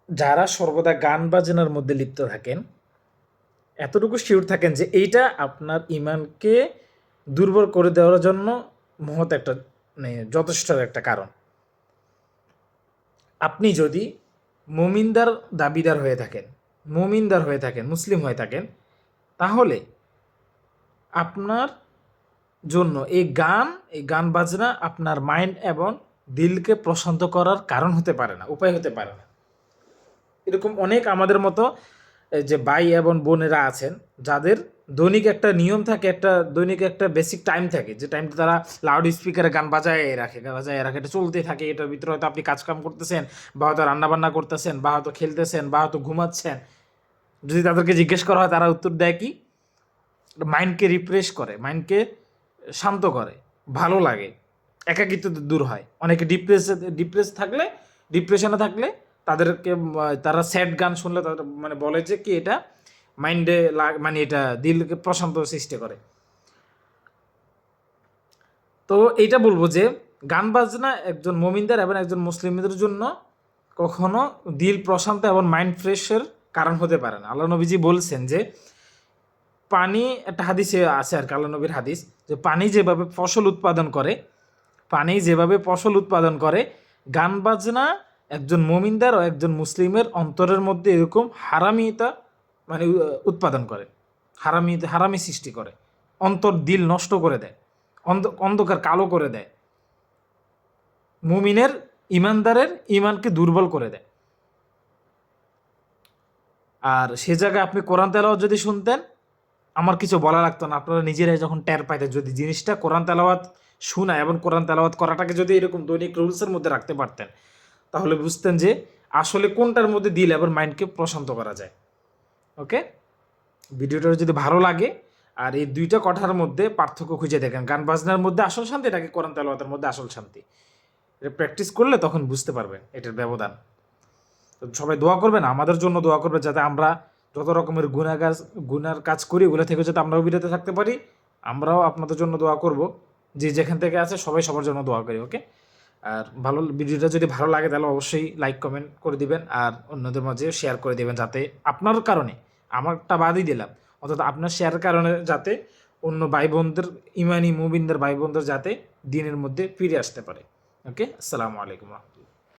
যারা সর্বদা গান বাজনার মধ্যে লিপ্ত থাকেন, এতটুকু শিওর থাকেন যে এইটা আপনার ইমানকে দুর্বল করে দেওয়ার জন্য মহৎ একটা মানে যথেষ্ট একটা কারণ। আপনি যদি মুমিনদার দাবিদার হয়ে থাকেন, মুমিনদার হয়ে থাকেন, মুসলিম হয়ে থাকেন, তাহলে আপনার জন্য এই গান বাজনা আপনার মাইন্ড এবং দিলকে প্রশান্ত করার কারণ হতে পারে না, উপায় হতে পারে না। এরকম অনেক আমাদের মতো যে ভাই এবং বোনেরা আছেন, যাদের দৈনিক একটা নিয়ম থাকে, একটা দৈনিক একটা বেসিক টাইম থাকে, যে টাইমটা তারা লাউড স্পিকারে গান বাজায় রাখে, এটা চলতে থাকে। এটার ভিতরে হয়তো আপনি কাজকাম করতেছেন, বা হয়তো রান্নাবান্না করতেছেন, বা হয়তো খেলতেছেন, বা হয়তো ঘুমাচ্ছেন। যদি তাদেরকে জিজ্ঞেস করা হয়, তারা উত্তর দেয় কি? মাইন্ডকে রিফ্রেশ করে, মাইন্ডকে শান্ত করে, ভালো লাগে, একাকিত্ব দূর হয়। অনেকে ডিপ্রেশনে থাকলে তাদেরকে তারা স্যাড গান শুনলে তাদের মানে বলে যে কি এটা মাইন্ডে মানে এটা দিলকে প্রশান্ত সৃষ্টি করে। তো এইটা বলবো যে গান বাজনা একজন মোমিনদের এবং একজন মুসলিমদের জন্য কখনো দিল প্রশান্ত এবং মাইন্ড ফ্রেশের কারণ হতে পারে না। আল্লাহ নবীজি বলছেন যে পানি, একটা হাদিসে আছে আর আল্লাহ নবীর হাদিস, যে পানি যেভাবে ফসল উৎপাদন করে, গান বাজনা একজন মুমিনদার ও একজন মুসলিমের অন্তরের মধ্যে এরকম হারামিতা মানে উৎপাদন করে, হারামি সৃষ্টি করে, অন্তর দিল নষ্ট করে দেয়, অন্ধকার কালো করে দেয়, মুমিনের ইমানদারের ইমানকে দুর্বল করে দেয়। আর সে জায়গায় আপনি কোরআন তেলাওয়াত যদি শুনতেন, আমার কিছু বলা লাগতো না, আপনারা নিজেরাই যখন টের পাইতেন। যদি জিনিসটা কোরআন তেলাওয়াত শোনা এবং কোরআন তেলাওয়াত করাটাকে যদি এরকম দৈনিক রুলসের মধ্যে রাখতে পারতেন, তাহলে বুঝতেন যে আসলে কোনটার মধ্যে দিল এবং মাইন্ডকে প্রশান্ত করা যায়। ওকে, ভিডিওটা যদি ভালো লাগে আর এই দুইটা কথার মধ্যে পার্থক্য খুঁজে দেখেন, গান বাজনার মধ্যে আসল শান্তি নাকি কোরআন তেলাওয়াতের মধ্যে আসল শান্তি, এটা প্র্যাকটিস করলে তখন বুঝতে পারবেন এটার ব্যবধান। তো সবাই দোয়া করবেন, আমাদের জন্য দোয়া করবেন, যাতে আমরা যত রকমের গুনার কাজ করি ওগুলো থেকে যাতে আমরাও বিরত থাকতে পারি। আমরাও আপনাদের জন্য দোয়া করব, যে যেখান থেকে আছে সবাই সবার জন্য দোয়া করি। ওকে, আর ভিডিওটা যদি ভালো লাগে তাহলে অবশ্যই লাইক কমেন্ট করে দিবেন, আর অন্যদের মাঝে শেয়ার করে দিবেন, যাতে আপনার কারণে, আমারটা বাদই দিলাম, অর্থাৎ আপনার শেয়ারের কারণে যাতে অন্য ভাই বোনদের, ইমানি মুমিনদের ভাই বোনদের যাতে দিনের মধ্যে ফিরে আসতে পারে। ওকে, আসসালামু আলাইকুম।